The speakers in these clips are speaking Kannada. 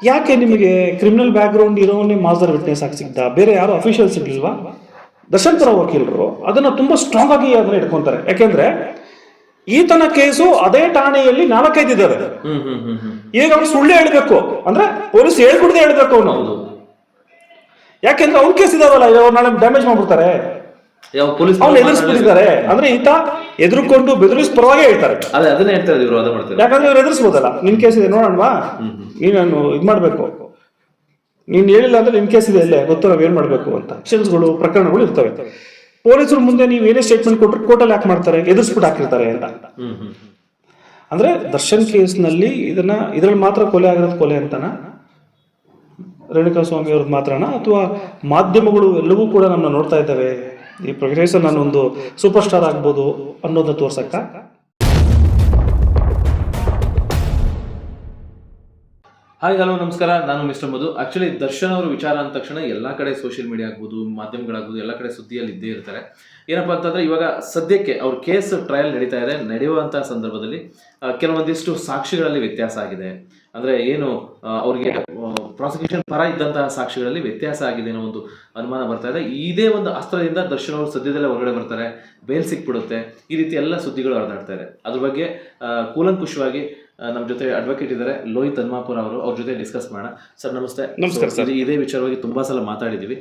ಯಾಕೆ ನಿಮಗೆ ಕ್ರಿಮಿನಲ್ ಬ್ಯಾಕ್ಗ್ರೌಂಡ್ ಇರೋನೇ ಮಾಸ್ಟರ್ ವಿಟ್ನೆಸ್ ಆಗಿ ಸಿಗ್ತಾ, ಬೇರೆ ಯಾರು ಅಫಿಷಿಯಲ್ಸ್ ಇರ್ಲಿಲ್ವಾ? ದರ್ಶನ್ ಪರ ವಕೀಲರು ಅದನ್ನ ತುಂಬಾ ಸ್ಟ್ರಾಂಗ್ ಆಗಿ ಅದನ್ನ ಇಟ್ಕೊಂತಾರೆ. ಯಾಕೆಂದ್ರೆ ಈತನ ಕೇಸು ಅದೇ ಠಾಣೆಯಲ್ಲಿ 4-5 ಇದ್ದಾರೆ. ಈಗ ಅವ್ನು ಸುಳ್ಳು ಹೇಳ್ಬೇಕು ಅಂದ್ರೆ ಪೊಲೀಸ್ ಹೇಳ್ಬಿಡದೆ ಹೇಳ್ಬೇಕು ಅವನು. ಯಾಕೆಂದ್ರೆ ಅವ್ನ ಕೇಸ್ ಇದಾವಲ್ಲ, ನಾಳೆ ಡ್ಯಾಮೇಜ್ ಮಾಡ್ಬಿಡ್ತಾರೆ, ಅವ್ನು ಎದುರಿಸ್ಬಿಟ್ಟಿದ್ದಾರೆ. ಅಂದ್ರೆ ಈತ ಎದುರುಕೊಂಡು ಬೆದರಿಸ್ ಪರವಾಗಿ ಹೇಳ್ತಾರೆ. ಯಾಕಂದ್ರೆ ಇವ್ರು ಎದುರಿಸ್ಬೋದಲ್ಲ, ನಿನ್ ಕೇಸ್ ಇದೆ ನೋಡೋಣವಾ, ನೀನು ಇದ್ ಮಾಡ್ಬೇಕು, ನೀನ್ ಹೇಳಿಲ್ಲ ಅಂದ್ರೆ ನಿನ್ ಕೇಸ್ ಇದೆ ಅಲ್ಲೇ ಗೊತ್ತು ನಾವ್ ಏನ್ ಮಾಡ್ಬೇಕು ಅಂತ ಆಕ್ಷನ್ಸ್ಗಳು ಪ್ರಕರಣಗಳು ಇರ್ತವೆ. ಪೊಲೀಸರು ಮುಂದೆ ನೀವು ಏನೇ ಸ್ಟೇಟ್ಮೆಂಟ್ ಕೊಟ್ಟರು ಕೋರ್ಟಲ್ಲಿ ಯಾಕೆ ಮಾಡ್ತಾರೆ, ಎದುರಿಸ್ಬಿಟ್ಟು ಹಾಕಿರ್ತಾರೆ ಅಂತ. ಅಂದ್ರೆ ದರ್ಶನ್ ಕೇಸ್ನಲ್ಲಿ ಇದ್ರಲ್ಲಿ ಮಾತ್ರ ಕೊಲೆ ಆಗಿರೋದು ಕೊಲೆ ಅಂತನಾ, ರೇಣುಕಾ ಸ್ವಾಮಿ ಅವ್ರದ್ದು ಮಾತ್ರನಾ, ಅಥವಾ ಮಾಧ್ಯಮಗಳು ಎಲ್ಲವೂ ಕೂಡ ನಮ್ಮನ್ನ ನೋಡ್ತಾ ಇದ್ದಾವೆ, ಈ ಪ್ರೊಫೆಸರ್ ನಾನೊಂದು ಸೂಪರ್ ಸ್ಟಾರ್ ಆಗ್ಬೋದು ಅನ್ನೋದನ್ನ ತೋರ್ಸಕ್ಕ? ಹಾಯ್ ಹಲೋ ನಮಸ್ಕಾರ, ನಾನು ಮಿಸ್ಟರ್ ಮಧು. ಆಕ್ಚುಲಿ ದರ್ಶನ್ ಅವರು ವಿಚಾರ ಅಂದ ತಕ್ಷಣ ಎಲ್ಲ ಕಡೆ ಸೋಷಿಯಲ್ ಮೀಡಿಯಾ ಆಗ್ಬೋದು, ಮಾಧ್ಯಮಗಳಾಗ್ಬೋದು, ಎಲ್ಲ ಕಡೆ ಸುದ್ದಿಯಲ್ಲಿ ಇದ್ದೇ ಇರ್ತಾರೆ. ಏನಪ್ಪಾ ಅಂತಂದ್ರೆ ಇವಾಗ ಸದ್ಯಕ್ಕೆ ಅವ್ರ ಕೇಸ್ ಟ್ರಯಲ್ ನಡೀತಾ ಇದೆ. ನಡೆಯುವಂತಹ ಸಂದರ್ಭದಲ್ಲಿ ಕೆಲವೊಂದಿಷ್ಟು ಸಾಕ್ಷಿಗಳಲ್ಲಿ ವ್ಯತ್ಯಾಸ ಆಗಿದೆ. ಅಂದ್ರೆ ಏನು ಅವ್ರಿಗೆ ಪ್ರಾಸಿಕ್ಯೂಷನ್ ಪರ ಇದ್ದಂತಹ ಸಾಕ್ಷಿಗಳಲ್ಲಿ ವ್ಯತ್ಯಾಸ ಆಗಿದೆ ಅನ್ನೋ ಒಂದು ಅನುಮಾನ ಬರ್ತಾ ಇದೆ. ಇದೇ ಒಂದು ಅಸ್ತ್ರದಿಂದ ದರ್ಶನ್ ಅವರು ಸದ್ಯದಲ್ಲೇ ಹೊರಗಡೆ ಬರ್ತಾರೆ, ಬೇಲ್ ಸಿಕ್ಬಿಡುತ್ತೆ, ಈ ರೀತಿ ಎಲ್ಲ ಸುದ್ದಿಗಳು ಹರಿದಾಡ್ತಾ ಇದೆ. ಅದ್ರ ಬಗ್ಗೆ ಕೂಲಂಕುಷವಾಗಿ ನಮ್ಮ ಜೊತೆ ಅಡ್ವೊಕೇಟ್ ಇದ್ದಾರೆ, ಲೋಹಿತ್ ಹನುಮಾಪುರ ಅವರು. ಅವ್ರ ಜೊತೆ ಡಿಸ್ಕಸ್ ಮಾಡೋಣ. ಸರ್ ನಮಸ್ತೆ. ನಮಸ್ಕಾರ ಸರ್. ಇದೇ ವಿಚಾರವಾಗಿ ತುಂಬಾ ಸಲ ಮಾತಾಡಿದೀವಿ.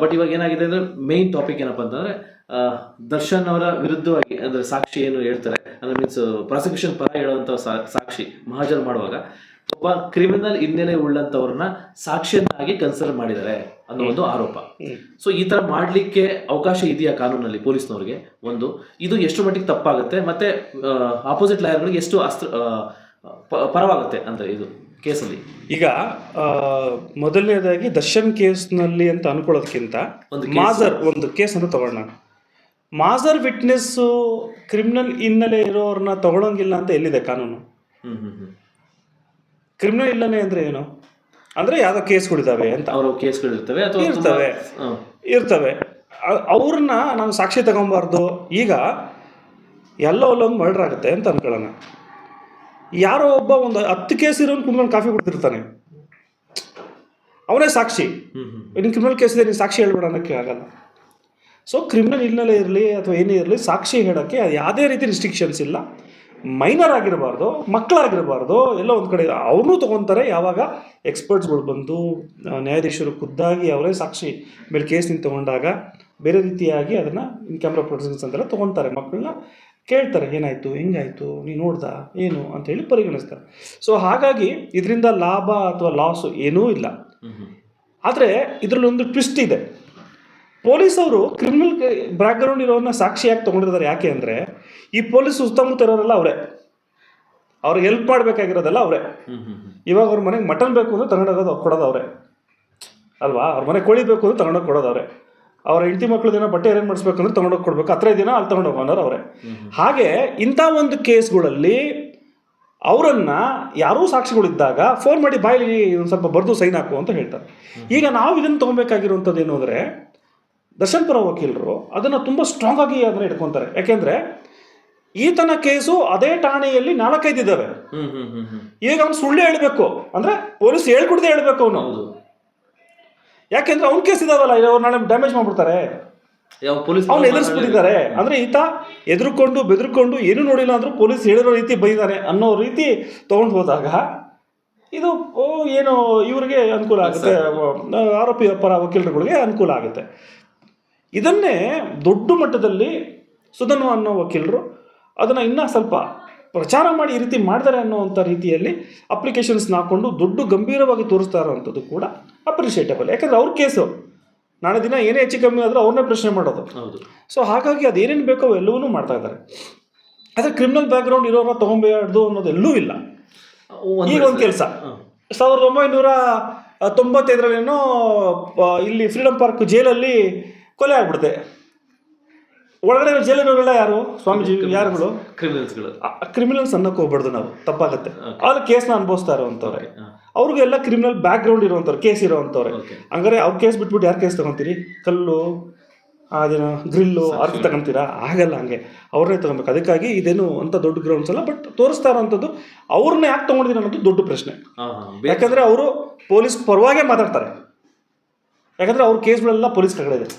ಬಟ್ ಇವಾಗ ಏನಾಗಿದೆ ಅಂದ್ರೆ ಮೇನ್ ಟಾಪಿಕ್ ಏನಪ್ಪಾ ಅಂತಂದ್ರೆ ದರ್ಶನ್ ಅವರ ವಿರುದ್ಧವಾಗಿ ಅಂದ್ರೆ ಸಾಕ್ಷಿ ಏನು ಹೇಳ್ತಾರೆ ಅಂದ್ರೆ ಮೀನ್ಸ್ ಪ್ರಾಸಿಕ್ಯೂಷನ್ ಪರ ಹೇಳುವಂತ ಸಾಕ್ಷಿ ಮಹಾಜರ್ ಮಾಡುವಾಗ ಒಬ್ಬ ಕ್ರಿಮಿನಲ್ ಹಿನ್ನೆಲೆ ಉಳ್ಳಂತವ್ರನ್ನ ಸಾಕ್ಷಿಯನ್ನಾಗಿ ಕನ್ಸಿಡರ್ ಮಾಡಿದ್ದಾರೆ ಅನ್ನೋ ಒಂದು ಆರೋಪ. ಸೊ ಈ ತರ ಮಾಡ್ಲಿಕ್ಕೆ ಅವಕಾಶ ಇದೆಯಾ ಕಾನೂನಲ್ಲಿ ಪೊಲೀಸ್ನವ್ರಿಗೆ? ಒಂದು, ಇದು ಎಷ್ಟು ಮಟ್ಟಿಗೆ ತಪ್ಪಾಗುತ್ತೆ, ಮತ್ತೆ ಆಪೋಸಿಟ್ ಲಾಯರ್ಗಳಿಗೆ ಎಷ್ಟು ಪರವಾಗುತ್ತೆ ಅಂತ ಇದು ಕೇಸಲ್ಲಿ? ಈಗ ಮೊದಲನೇದಾಗಿ ದರ್ಶನ್ ಕೇಸ್ನಲ್ಲಿ ಅಂತ ಅನ್ಕೊಳ್ಳೋದಕ್ಕಿಂತ ಒಂದು ಕೇಸ್ ಅಂತ ತಗೊಳ್ಳೋಣ. ಮಾಜರ್ ವಿಟ್ನೆಸ್ ಕ್ರಿಮಿನಲ್ ಹಿನ್ನೆಲೆ ಇರೋರನ್ನ ತಗೊಳಂಗಿಲ್ಲ ಅಂತ ಎಲ್ಲಿದೆ ಕಾನೂನು? ಕ್ರಿಮಿನಲ್ ಹಿನ್ನೆಲೆ ಅಂದ್ರೆ ಏನು ಅಂದ್ರೆ ಯಾವ್ದೋ ಕೇಸ್ಗಳಿದಾವೆ ಅಂತ, ಅವರು ಕೇಸ್ಗಳಿರ್ತವೆ ಇರ್ತವೆ ಅವ್ರನ್ನ ನಾವು ಸಾಕ್ಷಿ ತಗೊಬಾರ್ದು. ಈಗ ಅಲ್ಲೊಂದು ಮರ್ಡರ್ ಆಗುತ್ತೆ ಅಂತ ಅನ್ಕೊಳ್ಳೋಣ, ಯಾರೋ ಒಬ್ಬ ಒಂದು 10 ಕೇಸ್ ಇರೋನು ಕುಂದ್ಕೊಂಡು ಕಾಫಿ ಕುಡ್ತಿರ್ತಾನೆ, ಅವನೇ ಸಾಕ್ಷಿ. ಇನ್ನು ಕ್ರಿಮಿನಲ್ ಕೇಸ್ ಇದೆ, ನೀನು ಸಾಕ್ಷಿ ಹೇಳ್ಬೇಡ ಅನ್ನೋಕ್ಕೆ ಆಗಲ್ಲ. ಸೊ ಕ್ರಿಮಿನಲ್ ಹಿನ್ನೆಲೆ ಇರಲಿ ಅಥವಾ ಏನೇ ಇರಲಿ, ಸಾಕ್ಷಿ ಹೇಳೋಕ್ಕೆ ಯಾವುದೇ ರೀತಿ ರಿಸ್ಟ್ರಿಕ್ಷನ್ಸ್ ಇಲ್ಲ. ಮೈನರ್ ಆಗಿರಬಾರ್ದು, ಮಕ್ಕಳಾಗಿರಬಾರ್ದು, ಎಲ್ಲ ಒಂದು ಕಡೆ ಅವ್ರನ್ನೂ ತೊಗೊತಾರೆ. ಯಾವಾಗ ಎಕ್ಸ್ಪರ್ಟ್ಸ್ಗಳು ಬಂದು ನ್ಯಾಯಾಧೀಶರು ಖುದ್ದಾಗಿ ಅವರೇ ಸಾಕ್ಷಿ ಮೇಲೆ ಕೇಸ್ ನಿಂತು ತಗೊಂಡಾಗ ಬೇರೆ ರೀತಿಯಾಗಿ ಅದನ್ನು ಇನ್ ಕ್ಯಾಮ್ರಾ ಪ್ರೊಟೆಕ್ಷನ್ಸ್ ಅಂತೆಲ್ಲ ತೊಗೊತಾರೆ. ಮಕ್ಕಳನ್ನ ಕೇಳ್ತಾರೆ, ಏನಾಯಿತು, ಹೆಂಗಾಯಿತು, ನೀನು ನೋಡ್ದ ಏನು ಅಂತೇಳಿ ಪರಿಗಣಿಸ್ತಾರೆ. ಸೊ ಹಾಗಾಗಿ ಇದರಿಂದ ಲಾಭ ಅಥವಾ ಲಾಸು ಏನೂ ಇಲ್ಲ. ಆದರೆ ಇದರಲ್ಲಿ ಒಂದು ಟ್ವಿಸ್ಟ್ ಇದೆ. ಪೊಲೀಸ್ ಅವರು ಕ್ರಿಮಿನಲ್ ಬ್ಯಾಕ್ಗ್ರೌಂಡ್ ಇರೋರನ್ನ ಸಾಕ್ಷಿಯಾಗಿ ತೊಗೊಂಡಿರ್ತಾರೆ. ಯಾಕೆ ಅಂದರೆ ಈ ಪೊಲೀಸ್ ಸುತ್ತಮುತ್ತ ಇರೋರೆಲ್ಲ ಅವರೇ, ಅವ್ರಿಗೆ ಹೆಲ್ಪ್ ಮಾಡಬೇಕಾಗಿರೋದೆಲ್ಲ ಅವರೇ. ಇವಾಗ ಅವ್ರ ಮನೆಗೆ ಮಟನ್ ಬೇಕು ಅಂದರೆ ತಗೊಂಡೋಗೋದು ಕೊಡೋದು ಅವರೇ ಅಲ್ವಾ, ಅವ್ರ ಮನೆಗೆ ಕೋಳಿ ಬೇಕು ಅಂದರೆ ತಗೊಂಡೋಗಿ ಕೊಡೋದು ಅವರೇ. ಅವ್ರ ಹೆಂಡತಿ ಮಕ್ಕಳು ದಿನ ಬಟ್ಟೆ ಅರೇಂಜ್ ಮಾಡಿಸ್ಬೇಕು ಅಂದರೆ ತಗೊಂಡೋಗಿ ಕೊಡ್ಬೇಕು, 10 ದಿನ ಅಲ್ಲಿ ತಗೊಂಡೋಗಿ ಅನ್ನೋರು ಅವರೇ. ಹಾಗೆ ಇಂಥ ಒಂದು ಕೇಸ್ಗಳಲ್ಲಿ ಅವರನ್ನು ಯಾರೂ ಸಾಕ್ಷಿಗಳಿದ್ದಾಗ ಫೋನ್ ಮಾಡಿ ಬಾಯಲ್ಲಿ ಒಂದು ಸ್ವಲ್ಪ ಬರೆದು ಸೈನ್ ಹಾಕು ಅಂತ ಹೇಳ್ತಾರೆ. ಈಗ ನಾವು ಇದನ್ನು ತೊಗೊಬೇಕಾಗಿರುವಂಥದ್ದು ಏನು ಅಂದರೆ ದರ್ಶನ್ ಪರ ವಕೀಲರು ಅದನ್ನು ತುಂಬ ಸ್ಟ್ರಾಂಗ್ ಆಗಿ ಅದನ್ನು ಇಟ್ಕೊತಾರೆ. ಯಾಕೆಂದರೆ ಈತನ ಕೇಸು ಅದೇ ಠಾಣೆಯಲ್ಲಿ 4-5 ಇದ್ದಾವೆ. ಈಗ ಅವ್ನು ಸುಳ್ಳು ಹೇಳ್ಬೇಕು ಅಂದ್ರೆ ಪೊಲೀಸ್ ಹೇಳ್ಕೊಡದೆ ಹೇಳ್ಬೇಕು ಅವನು. ಯಾಕೆಂದ್ರೆ ಅವ್ನ ಕೇಸ್ ಇದಾವಲ್ಲ, ನಾಳೆ ಡ್ಯಾಮೇಜ್ ಮಾಡ್ಬಿಡ್ತಾರೆ, ಅವ್ನು ಎದುರಿಸ್ಬಿಟ್ಟಿದ್ದಾರೆ. ಅಂದ್ರೆ ಈತ ಎದುರುಕೊಂಡು ಬೆದರ್ಕೊಂಡು ಏನು ನೋಡಿಲ್ಲ ಅಂದ್ರೂ ಪೊಲೀಸ್ ಹೇಳಿರೋ ರೀತಿ ಬೈದಾನೆ ಅನ್ನೋ ರೀತಿ ತಗೊಂಡು ಹೋದಾಗ ಇದು ಏನು ಇವ್ರಿಗೆ ಅನುಕೂಲ ಆಗುತ್ತೆ, ಆರೋಪಿ ಪರ ವಕೀಲರುಗಳಿಗೆ ಅನುಕೂಲ ಆಗುತ್ತೆ. ಇದನ್ನೇ ದೊಡ್ಡ ಮಟ್ಟದಲ್ಲಿ ಸುಧನ್ವ ಅನ್ನೋ ವಕೀಲರು ಅದನ್ನು ಇನ್ನೂ ಸ್ವಲ್ಪ ಪ್ರಚಾರ ಮಾಡಿ ಈ ರೀತಿ ಮಾಡ್ತಾರೆ ಅನ್ನೋವಂಥ ರೀತಿಯಲ್ಲಿ ಅಪ್ಲಿಕೇಶನ್ಸ್ನ ಹಾಕ್ಕೊಂಡು ದೊಡ್ಡ ಗಂಭೀರವಾಗಿ ತೋರಿಸ್ತಾ ಇರೋವಂಥದ್ದು ಕೂಡ ಅಪ್ರಿಷಿಯೇಟಬಲ್. ಯಾಕಂದರೆ ಅವ್ರ ಕೇಸು ನಾಳೆ ದಿನ ಏನೇ ಹೆಚ್ಚು ಕಮ್ಮಿ ಆದರೂ ಅವ್ರನ್ನೇ ಪ್ರಶ್ನೆ ಮಾಡೋದು. ಸೊ ಹಾಗಾಗಿ ಅದೇನೇನು ಬೇಕೋ ಎಲ್ಲವನ್ನೂ ಮಾಡ್ತಾ ಇದ್ದಾರೆ. ಆದರೆ ಕ್ರಿಮಿನಲ್ ಬ್ಯಾಕ್ಗ್ರೌಂಡ್ ಇರೋರ ತೊಗೊಂಬೇಡ್ದು ಅನ್ನೋದೆಲ್ಲೂ ಇಲ್ಲ. ಈಗ ಒಂದು ಕೆಲಸ 1995 ಇಲ್ಲಿ ಫ್ರೀಡಮ್ ಪಾರ್ಕ್ ಜೈಲಲ್ಲಿ ಕೊಲೆ ಆಗ್ಬಿಡುತ್ತೆ. ಒಳಗಡೆ ಜೈಲಿನವರೆಲ್ಲ ಯಾರು? ಸ್ವಾಮೀಜಿ ಯಾರುಗಳು? ಕ್ರಿಮಿನಲ್ಸ್ ಅನ್ನೋಕೆ ಹೋಗ್ಬಾರ್ದು ನಾವು, ತಪ್ಪಾಗುತ್ತೆ. ಅವ್ರ ಕೇಸ್ನ ಅನುಭವಿಸ್ತಾ ಇರೋವಂಥವ್ರೆ, ಅವ್ರಿಗೆಲ್ಲ ಕ್ರಿಮಿನಲ್ ಬ್ಯಾಕ್ಗ್ರೌಂಡ್ ಇರೋವಂಥವ್ರು, ಕೇಸ್ ಇರೋವಂಥವ್ರೆ. ಹಂಗಾರೆ ಅವ್ರ ಕೇಸ್ ಬಿಟ್ಬಿಟ್ಟು ಯಾರು ಕೇಸ್ ತಗೊತೀರಿ? ಕಲ್ಲು ಅದೇನೋ ಗ್ರಿಲ್ಲು ಅರ್ಥ ತಗೊಂತೀರಾ? ಆಗಲ್ಲ, ಹಂಗೆ ಅವ್ರನ್ನೇ ತಗೊಬೇಕು. ಅದಕ್ಕಾಗಿ ಇದೇನು ಅಂತ ದೊಡ್ಡ ಗ್ರೌಂಡ್ಸ್ ಅಲ್ಲ, ಬಟ್ ತೋರಿಸ್ತಾ ಇರೋವಂಥದ್ದು ಅವ್ರನ್ನ ಯಾಕೆ ತೊಗೊಂಡಿದ್ದೀರ ಅನ್ನೋದು ದೊಡ್ಡ ಪ್ರಶ್ನೆ. ಯಾಕಂದರೆ ಅವರು ಪೊಲೀಸ್ ಪರವಾಗೇ ಮಾತಾಡ್ತಾರೆ, ಯಾಕಂದರೆ ಅವ್ರ ಕೇಸ್ಗಳೆಲ್ಲ ಪೊಲೀಸ್ ಕಡೆ ಇದೆ.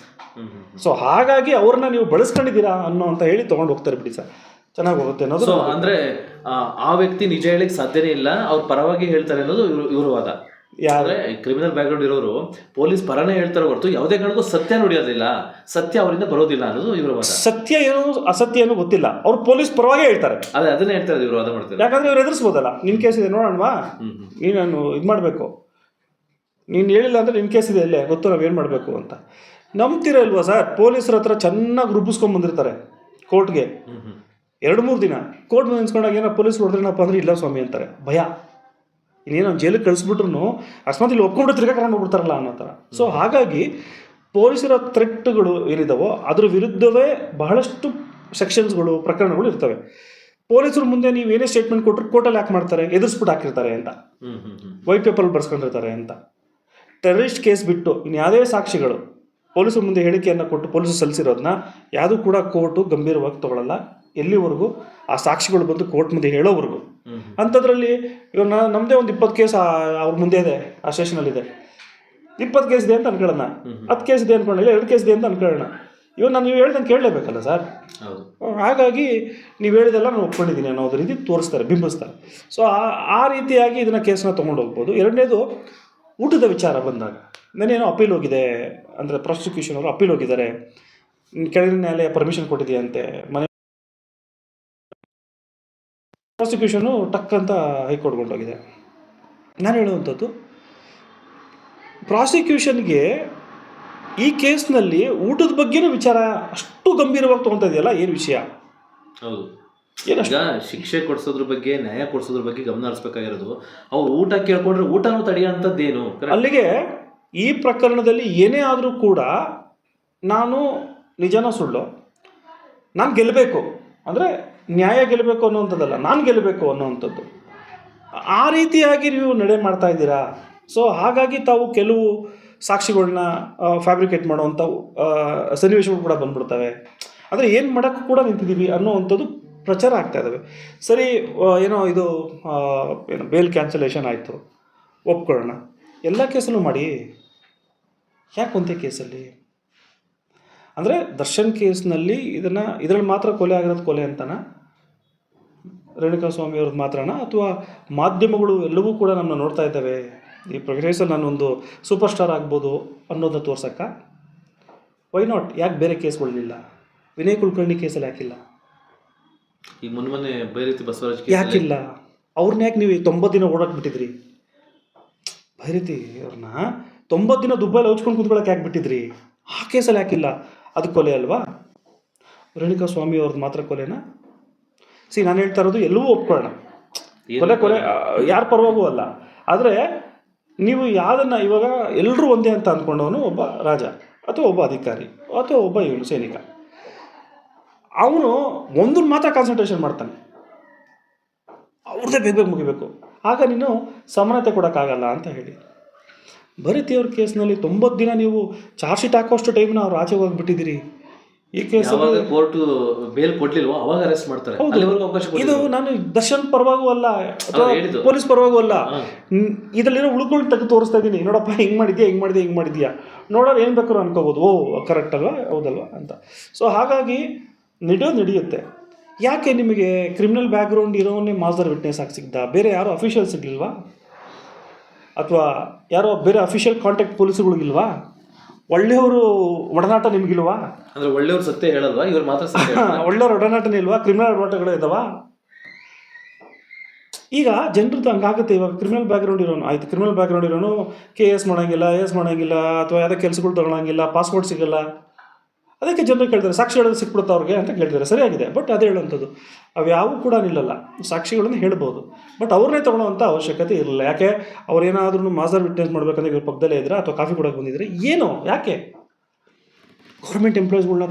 ಸೊ ಹಾಗಾಗಿ ಅವ್ರನ್ನ ನೀವು ಬಳಸ್ಕೊಂಡಿದ್ದೀರಾ ಅನ್ನೋ ಅಂತ ಹೇಳಿ ತೊಗೊಂಡು ಹೋಗ್ತಾರೆ ಬಿಡಿ ಸರ್, ಚೆನ್ನಾಗಿ ಹೋಗುತ್ತೆ ಅನ್ನೋದು. ಸೊ ಅಂದ್ರೆ ಆ ವ್ಯಕ್ತಿ ನಿಜ ಹೇಳಿಕ್ ಸಾಧ್ಯನೇ ಇಲ್ಲ, ಅವ್ರ ಪರವಾಗಿ ಹೇಳ್ತಾರೆ ಅನ್ನೋದು ಇವ್ರ ವಾದ. ಯಾವ್ದ್ರೆ ಕ್ರಿಮಿನಲ್ ಬ್ಯಾಕ್ಗ್ರೌಂಡ್ ಇರೋರು ಪೊಲೀಸ್ ಪರನೇ ಹೇಳ್ತಾರೆ ಹೊರತು ಯಾವುದೇ ಕಾರಣಕ್ಕೂ ಸತ್ಯ ನುಡಿಯೋದಿಲ್ಲ, ಸತ್ಯ ಅವರಿಂದ ಬರೋದಿಲ್ಲ ಅನ್ನೋದು ಇವ್ರ ವಾದ. ಸತ್ಯ ಏನು ಅಸತ್ಯ ಏನು ಗೊತ್ತಿಲ್ಲ, ಅವ್ರು ಪೊಲೀಸ್ ಪರವಾಗೇ ಹೇಳ್ತಾರೆ. ಅದನ್ನೇ ಹೇಳ್ತಾರೆ ಇವ್ರು ವಾದ ಮಾಡ್ತಾರೆ. ಯಾಕಂದ್ರೆ ಇವ್ರು ಎದುರಿಸ್ಬೋದಲ್ಲ, ನಿನ್ ಕೇಸ್ ಇದೆ ನೋಡೋಣವಾ, ನೀನು ಇದು ಮಾಡಬೇಕು, ನೀನು ಹೇಳಿಲ್ಲ ಅಂದರೆ ನಿನ್ನ ಕೇಸ್ ಇದೆ ಅಲ್ಲೇ ಗೊತ್ತು ನಾವು ಏನು ಮಾಡಬೇಕು ಅಂತ. ನಂಬ್ತೀರ ಇಲ್ವಾ ಸರ್? ಪೊಲೀಸರ ಹತ್ರ ಚೆನ್ನಾಗಿ ರುಬ್ಬಿಸ್ಕೊಂಡ್ಬಂದಿರ್ತಾರೆ ಕೋರ್ಟ್ಗೆ, 2-3 ದಿನ ಕೋರ್ಟ್ ಮುಂದೆ ನಿಂತ್ಕೊಂಡಾಗ ಏನೋ ಪೊಲೀಸ್ ಹೊಡೆದ್ರೇನಪ್ಪ ಅಂದರೆ ಇಲ್ಲ ಸ್ವಾಮಿ ಅಂತಾರೆ, ಭಯ. ಇನ್ನೇನೋ ಜೈಲಿಗೆ ಕಳಿಸ್ಬಿಟ್ರು ಅಕಸ್ಮಾತ್ ಇಲ್ಲಿ ಒಪ್ಕೊಂಡು ತಿರ್ಗಾ ಕರ್ಕೊಂಡು ಹೋಗ್ಬಿಡ್ತಾರಲ್ಲ ಅನ್ನೋ ಥರ. ಸೊ ಹಾಗಾಗಿ ಪೊಲೀಸರ ಥ್ರೆಟ್ಗಳು ಏನಿದಾವೋ ಅದ್ರ ವಿರುದ್ಧವೇ ಬಹಳಷ್ಟು ಸೆಕ್ಷನ್ಸ್ಗಳು ಪ್ರಕರಣಗಳು ಇರ್ತವೆ. ಪೊಲೀಸರು ಮುಂದೆ ನೀವು ಏನೇ ಸ್ಟೇಟ್ಮೆಂಟ್ ಕೊಟ್ಟರು ಕೋರ್ಟಲ್ಲಿ ಯಾಕೆ ಮಾಡ್ತಾರೆ, ಎದುರಿಸ್ಬಿಟ್ಟು ಹಾಕಿರ್ತಾರೆ ಅಂತ, ವೈಟ್ ಪೇಪರ್ ಬರ್ಸ್ಕೊಂಡಿರ್ತಾರೆ ಅಂತ. ಟೆರರಿಸ್ಟ್ ಕೇಸ್ ಬಿಟ್ಟು ಇನ್ನು ಯಾವುದೇ ಸಾಕ್ಷಿಗಳು ಪೊಲೀಸರ ಮುಂದೆ ಹೇಳಿಕೆಯನ್ನು ಕೊಟ್ಟು ಪೊಲೀಸರು ಸಲ್ಲಿಸಿರೋದನ್ನ ಯಾವುದೂ ಕೂಡ ಕೋರ್ಟು ಗಂಭೀರವಾಗಿ ತೊಗೊಳ್ಳಲ್ಲ, ಎಲ್ಲಿವರೆಗೂ ಆ ಸಾಕ್ಷಿಗಳು ಬಂದು ಕೋರ್ಟ್ ಮುಂದೆ ಹೇಳೋವರೆಗೂ. ಅಂಥದ್ರಲ್ಲಿ ಇವಾಗ ನಮ್ಮದೇ ಒಂದು 20 ಕೇಸ್ ಅವ್ರ ಮುಂದೆ ಇದೆ, ಆ ಸ್ಟೇಷನಲ್ಲಿದೆ. 20 ಕೇಸ್ ಇದೆ ಅಂತ ಅನ್ಕೊಳ್ಳೋಣ, 10 ಕೇಸ್ ಇದೆ ಅನ್ಕೊಳ್ಳೋಣ, 2 ಕೇಸ್ ಇದೆ ಅಂತ ಅನ್ಕೊಳ್ಳೋಣ. ಇವಾಗ ನೀವು ಹೇಳ್ದಂಗೆ ಕೇಳಲೇಬೇಕಲ್ಲ ಸರ್. ಹಾಗಾಗಿ ನೀವು ಹೇಳಿದೆಲ್ಲ ನಾನು ಒಪ್ಕೊಂಡಿದ್ದೀನಿ ಅನ್ನೋದು ರೀತಿ ತೋರಿಸ್ತಾರೆ, ಬಿಂಬಿಸ್ತಾರೆ. ಸೊ ಆ ರೀತಿಯಾಗಿ ಇದನ್ನು ಕೇಸನ್ನ ತೊಗೊಂಡು ಹೋಗ್ಬೋದು. ಎರಡನೇದು ಊಟದ ವಿಚಾರ ಬಂದಾಗ ನಾನೇನೋ ಅಪೀಲ್ ಹೋಗಿದೆ ಅಂದರೆ ಪ್ರಾಸಿಕ್ಯೂಷನ್ ಅವರು ಅಪೀಲ್ ಹೋಗಿದ್ದಾರೆ, ಕೆಳಗಿನ ನ್ಯಾಯಾಲಯ ಪರ್ಮಿಷನ್ ಕೊಟ್ಟಿದೆಯಂತೆ, ಮನೆ ಪ್ರಾಸಿಕ್ಯೂಷನು ಟಕ್ ಅಂತ ಹೈಕೋರ್ಟ್ ಕೊಂಡೋಗಿದೆ. ನಾನು ಹೇಳುವಂಥದ್ದು, ಪ್ರಾಸಿಕ್ಯೂಷನ್ಗೆ ಈ ಕೇಸ್ನಲ್ಲಿ ಊಟದ ಬಗ್ಗೆನೂ ವಿಚಾರ ಅಷ್ಟು ಗಂಭೀರವಾಗಿ ತೊಗೊತಾ ಇದೆಯಲ್ಲ, ಏನು ವಿಷಯ? ಹೌದು, ಈಗ ಶಿಕ್ಷೆ ಕೊಡ್ಸೋದ್ರ ಬಗ್ಗೆ, ನ್ಯಾಯ ಕೊಡ್ಸೋದ್ರ ಬಗ್ಗೆ ಗಮನ ಹರಿಸ್ಬೇಕಾಗಿರೋದು. ಅವ್ರು ಊಟ ಕೇಳ್ಕೊಂಡ್ರೆ ಊಟನೂ ತಡೆಯೋಂಥದ್ದೇನು? ಅಲ್ಲಿಗೆ ಈ ಪ್ರಕರಣದಲ್ಲಿ ಏನೇ ಆದರೂ ಕೂಡ ನಾನು ನಿಜನೋ ಸುಳ್ಳು, ನಾನು ಗೆಲ್ಲಬೇಕು ಅಂದರೆ ನ್ಯಾಯ ಗೆಲ್ಲಬೇಕು ಅನ್ನೋವಂಥದ್ದಲ್ಲ, ನಾನು ಗೆಲ್ಲಬೇಕು ಅನ್ನೋವಂಥದ್ದು. ಆ ರೀತಿಯಾಗಿ ನೀವು ನಡೆ ಮಾಡ್ತಾ ಇದ್ದೀರಾ. ಸೊ ಹಾಗಾಗಿ ತಾವು ಕೆಲವು ಸಾಕ್ಷಿಗಳನ್ನ ಫ್ಯಾಬ್ರಿಕೇಟ್ ಮಾಡೋವಂಥ ಸನ್ನಿವೇಶಗಳು ಕೂಡ ಬಂದ್ಬಿಡ್ತವೆ. ಅಂದರೆ ಏನು ಮಾಡೋಕ್ಕೂ ಕೂಡ ನಿಂತಿದ್ದೀವಿ ಅನ್ನೋವಂಥದ್ದು ಪ್ರಚಾರ ಆಗ್ತಾ ಇದ್ದಾವೆ. ಸರಿ, ಏನೋ ಇದು ಏನೋ ಬೇಲ್ ಕ್ಯಾನ್ಸಲೇಷನ್ ಆಯಿತು, ಒಪ್ಕೊಳ್ಳೋಣ. ಎಲ್ಲ ಕೇಸಲ್ಲೂ ಮಾಡಿ, ಯಾಕೆ ಒಂದೇ ಕೇಸಲ್ಲಿ? ಅಂದರೆ ದರ್ಶನ್ ಕೇಸ್ನಲ್ಲಿ ಇದರಲ್ಲಿ ಮಾತ್ರ ಕೊಲೆ ಆಗಿರೋದು ಕೊಲೆ ಅಂತನಾ, ರೇಣುಕಾ ಸ್ವಾಮಿ ಅವ್ರದ್ದು ಮಾತ್ರನಾ, ಅಥವಾ ಮಾಧ್ಯಮಗಳು ಎಲ್ಲವೂ ಕೂಡ ನಮ್ಮನ್ನ ನೋಡ್ತಾ ಇದ್ದಾವೆ, ಈ ಕೇಸಲ್ಲಿ ನಾನೊಂದು ಸೂಪರ್ ಸ್ಟಾರ್ ಆಗ್ಬೋದು ಅನ್ನೋದನ್ನ ತೋರ್ಸಕ್ಕ? Why not? ಯಾಕೆ ಬೇರೆ ಕೇಸ್ಗಳಿಲ್ಲ? ವಿನಯ್ ಕುಲಕರ್ಣಿ ಕೇಸಲ್ಲಿ ಯಾಕಿಲ್ಲ? ಈಗ ಮೊನ್ನೆ ಭೈರತಿ ಬಸವರಾಜ್ ಯಾಕಿಲ್ಲ? ಅವ್ರನ್ನ ಯಾಕೆ ನೀವು 90 ದಿನ ಓಡಾಕ್ ಬಿಟ್ಟಿದ್ರಿ? ಭೈರತಿ ಅವ್ರನ್ನ 90 ದಿನ ದುಬ್ಬೈಲಿ ಹಚ್ಕೊಂಡು ಕೂತ್ಕೊಳ್ಳೋಕೆ ಯಾಕೆ ಬಿಟ್ಟಿದ್ರಿ? ಆ ಕೇಸಲ್ಲಿ ಯಾಕಿಲ್ಲ? ಅದು ಕೊಲೆ ಅಲ್ವಾ? ರೇಣುಕಾ ಸ್ವಾಮಿ ಅವ್ರದ್ದು ಮಾತ್ರ ಕೊಲೆನಾ? ನಾನು ಹೇಳ್ತಾ ಇರೋದು ಎಲ್ಲವೂ ಒಪ್ಕೊಳ್ಳೋಣ, ಕೊಲೆ ಯಾರ ಪರವಾಗೂ ಅಲ್ಲ. ಆದರೆ ನೀವು ಯಾವುದನ್ನು ಇವಾಗ ಎಲ್ಲರೂ ಒಂದೇ ಅಂತ ಅಂದ್ಕೊಂಡವನು ಒಬ್ಬ ರಾಜ ಅಥವಾ ಒಬ್ಬ ಅಧಿಕಾರಿ ಅಥವಾ ಒಬ್ಬ ಇವನು ಸೈನಿಕ, ಅವನು ಒಂದನ್ನು ಮಾತ್ರ ಕಾನ್ಸಂಟ್ರೇಷನ್ ಮಾಡ್ತಾನೆ, ಅವ್ರದ್ದೇ ಬೇಗ ಮುಗಿಬೇಕು. ಆಗ ನೀನು ಸಮಾನತೆ ಕೊಡೋಕ್ಕಾಗಲ್ಲ ಅಂತ ಹೇಳಿ ಭರತಿಯವ್ರ ಕೇಸ್ನಲ್ಲಿ 90 ದಿನ ನೀವು ಚಾರ್ಜ್ ಶೀಟ್ ಹಾಕೋಷ್ಟು ಟೈಮ್ನ ಅವ್ರು ಆಚೆ ಹೋಗಿಬಿಟ್ಟಿದ್ದೀರಿ. ಈ ಕೇಸಲ್ಲಿ ಕೋರ್ಟ್ ಬೇಲ್ ಕೊಡ್ಲಿಲ್ವೋ ಅವಾಗ ಅರೆಸ್ಟ್ ಮಾಡ್ತಾರೆ. ಇದು ನಾನು ದರ್ಶನ್ ಪರವಾಗೂ ಅಲ್ಲ ಅಥವಾ ಪೊಲೀಸ್ ಪರವಾಗೂ ಅಲ್ಲ, ಇದರಲ್ಲಿರೋ ಉಳ್ಕೊಂಡು ತೆಗೆದು ತೋರಿಸ್ತಾ ಇದ್ದೀನಿ. ನೋಡಪ್ಪ, ಹಿಂಗೆ ಮಾಡಿದ್ಯಾ ನೋಡೋರು ಏನು ಬೇಕಾದ್ರು ಅನ್ಕೋಬೋದು, ಓ ಕರೆಕ್ಟ್ ಅಲ್ವಾ, ಹೌದಲ್ವಾ ಅಂತ. ಸೊ ಹಾಗಾಗಿ ನಡೆಯುತ್ತೆ. ಯಾಕೆ ನಿಮಗೆ ಕ್ರಿಮಿನಲ್ ಬ್ಯಾಕ್ಗ್ರೌಂಡ್ ಇರೋವನ್ನೇ ಮಾಸ್ದರ್ ವಿಟ್ನೆಸ್ ಆಗಿ ಸಿಗ್ದ? ಬೇರೆ ಯಾರೋ ಅಫಿಷಿಯಲ್ ಸಿಗಲಿಲ್ವಾ? ಅಥವಾ ಯಾರೋ ಬೇರೆ ಅಫಿಷಿಯಲ್ ಕಾಂಟ್ಯಾಕ್ಟ್ ಪೊಲೀಸುಗಳಿಗಿಲ್ವಾ? ಒಳ್ಳೆಯವರು ಒಡನಾಟ ನಿಮಗಿಲ್ವಾ? ಅಂದರೆ ಒಳ್ಳೆಯವ್ರು ಸತ್ಯ ಹೇಳಲ್ವಾ? ಇವ್ರು ಮಾತ್ರ ಒಳ್ಳೆಯವ್ರ ಒಡನಾಟನೇ ಇಲ್ವಾ? ಕ್ರಿಮಿನಲ್ ಒಡನಾಟಗಳು ಇದ್ದಾವಾ? ಈಗ ಜನರದ್ದು ಹಂಗಾಗುತ್ತೆ. ಇವಾಗ ಕ್ರಿಮಿನಲ್ ಬ್ಯಾಕ್ಗ್ರೌಂಡ್ ಇರೋನು KS ಮಾಡೋಂಗಿಲ್ಲ, AS ಮಾಡೋಂಗಿಲ್ಲ, ಅಥವಾ ಯಾವುದೇ ಕೆಲಸಗಳು ತಗೊಳ್ಳೋಂಗಿಲ್ಲ, ಪಾಸ್ಪೋರ್ಟ್ ಸಿಗಲ್ಲ. ಅದಕ್ಕೆ ಜನರು ಕೇಳ್ತಾರೆ, ಸಾಕ್ಷಿ ಹೇಳೋದು ಸಿಕ್ಬಿಡುತ್ತೆ ಅವ್ರಿಗೆ ಅಂತ ಕೇಳ್ತಾರೆ. ಸರಿಯಾಗಿದೆ, ಬಟ್ ಅದೇ ಹೇಳೋಂಥದ್ದು ಅವು ಯಾವೂ ಕೂಡ ನಿಲ್ಲಲ್ಲ. ಸಾಕ್ಷಿಗಳನ್ನು ಹೇಳ್ಬೋದು, ಬಟ್ ಅವ್ರನ್ನೇ ತೊಗೊಳ್ಳೋವಂಥ ಅವಶ್ಯಕತೆ ಇರಲಿಲ್ಲ. ಯಾಕೆ? ಅವ್ರೇನಾದ್ರೂ ಮಾಸ್ದರ್ ವಿಟ್ನೆಸ್ ಮಾಡ್ಬೇಕಂದ್ರೆ ಇವ್ರ ಪಕ್ಕದಲ್ಲೇ ಇದ್ರೆ ಅಥವಾ ಕಾಫಿ ಕೊಡೋಕೆ ಬಂದಿದ್ರೆ ಏನು? ಯಾಕೆ? ಗೌರ್ಮೆಂಟ್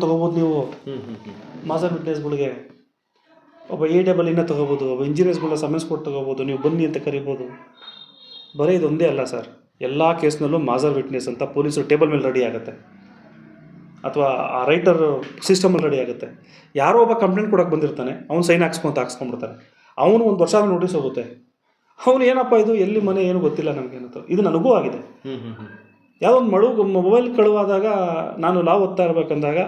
ತೊಗೋಬೋದು ನೀವು ಮಾಸ್ದರ್ ವಿಟ್ನೆಸ್ಗಳಿಗೆ. ಒಬ್ಬ AEE ತೊಗೋಬೋದು, ಒಬ್ಬ ಇಂಜಿನಿಯರ್ಸ್ಗಳನ್ನ ಸಮನ್ಸ್ ಕೊಟ್ಟು ತೊಗೋಬೋದು, ನೀವು ಬನ್ನಿ ಅಂತ ಕರಿಬೋದು. ಬರೀ ಇದೊಂದೇ ಅಲ್ಲ ಸರ್, ಎಲ್ಲ ಕೇಸ್ನಲ್ಲೂ ಮಾಸ್ದರ್ ವಿಟ್ನೆಸ್ ಅಂತ ಪೊಲೀಸರು ಟೇಬಲ್ ಮೇಲೆ ರೆಡಿ ಆಗುತ್ತೆ, ಅಥವಾ ಆ ರೈಟರ್ ಸಿಸ್ಟಮಲ್ಲಿ ರೆಡಿ ಆಗುತ್ತೆ. ಯಾರೋ ಒಬ್ಬ ಕಂಪ್ಲೇಂಟ್ ಕೊಡೋಕೆ ಬಂದಿರ್ತಾನೆ, ಅವ್ನು ಸೈನ್ ಹಾಕ್ಸ್ಕೊಂಡ್ಬಿಡ್ತಾನೆ, ಅವನು 1 ವರ್ಷ ನೋಟಿಸ್ ಹೋಗುತ್ತೆ. ಅವನು ಏನಪ್ಪ ಇದು ಎಲ್ಲಿ ಮನೆ ಏನು ಗೊತ್ತಿಲ್ಲ ನಮಗೆ ಅನ್ನೋದು. ಇದು ನನಗೂ ಆಗಿದೆ. ಹ್ಮ್ ಹ್ಮ್ ಹ್ಮ್ ಯಾವುದೋ ಒಂದು ಮೊಬೈಲ್ ಕಳುವಾದಾಗ ನಾನು ಲಾ ಓದ್ತಾ ಇರಬೇಕಂದಾಗ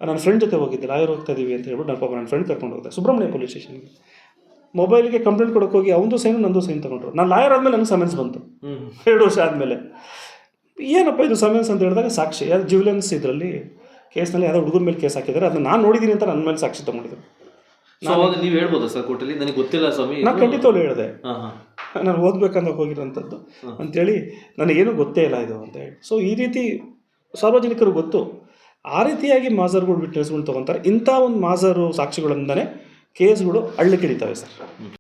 ನನ್ನ ಫ್ರೆಂಡ್ ಜೊತೆ ಹೋಗಿದ್ದೆ, ಲಾಯರ್ ಹೋಗ್ತಾ ಇದೀವಿ ಅಂತ ಹೇಳ್ಬಿಟ್ಟು ನನ್ನ ಪಾಪ ನನ್ನ ಫ್ರೆಂಡ್ ಕರ್ಕೊಂಡು ಹೋದೆ ಸುಬ್ರಹ್ಮಣ್ಯ ಪೊಲೀಸ್ ಸ್ಟೇಷನ್ಗೆ. ಮೊಬೈಲ್ಗೆ ಕಂಪ್ಲೇಂಟ್ ಕೊಡೋಕೆ ಹೋಗಿ ಅವನದು ಸೈನು ನಂದು ಸೈನ್ ತೊಗೊಂಡ್ರು. ನಾನು ಲಾಯರ್ ಆದಮೇಲೆ ನನಗೆ ಸಮನ್ಸ್ ಬಂತು, 2 ವರ್ಷ ಆದಮೇಲೆ. ಏನಪ್ಪ ಇದು ಸಮನ್ಸ್ ಅಂತ ಹೇಳಿದಾಗ ಸಾಕ್ಷಿ ಯಾರು ಜಿವಿಲೆನ್ಸ್ ಇದರಲ್ಲಿ ಕೇಸ್ನಲ್ಲಿ ಯಾವುದೋ ಹುಡುಗರ ಮೇಲೆ ಕೇಸ್ ಹಾಕಿದ್ದಾರೆ, ಅದನ್ನ ನಾನು ನೋಡಿದ್ದೀನಿ ಅಂತ ನನ್ನ ಮೇಲೆ ಸಾಕ್ಷಿ ತೊಗೊಂಡಿದ್ರು. ಸೊ ಅವಾಗ ನೀವು ಹೇಳ್ಬೋದಾ ಸರ್ ಕೋರ್ಟಲ್ಲಿ ನನಗೆ ಗೊತ್ತಿಲ್ಲ ಸ್ವಾಮಿ? ನಾನು ಖಂಡಿತವೂ ಹೇಳಿದೆ, ಹಾಂ ಹಾಂ ನಾನು ಓದ್ಬೇಕಂತ ಹೋಗಿರೋಂಥದ್ದು ಅಂತೇಳಿ ನನಗೇನು ಗೊತ್ತೇ ಇಲ್ಲ ಇದು ಅಂತ ಹೇಳಿ. ಸೊ ಈ ರೀತಿ ಸಾರ್ವಜನಿಕರು ಗೊತ್ತು, ಆ ರೀತಿಯಾಗಿ ಮಾಜರ್ಗಳು ವಿಟ್ನೆಸ್ಗಳು ತೊಗೊತಾರೆ. ಇಂಥ ಒಂದು ಮಾಜರು ಸಾಕ್ಷಿಗಳಿಂದನೇ ಕೇಸ್ಗಳು ಹಳ್ಳಿಗೆ ಹಿಡಿತವೆ ಸರ್.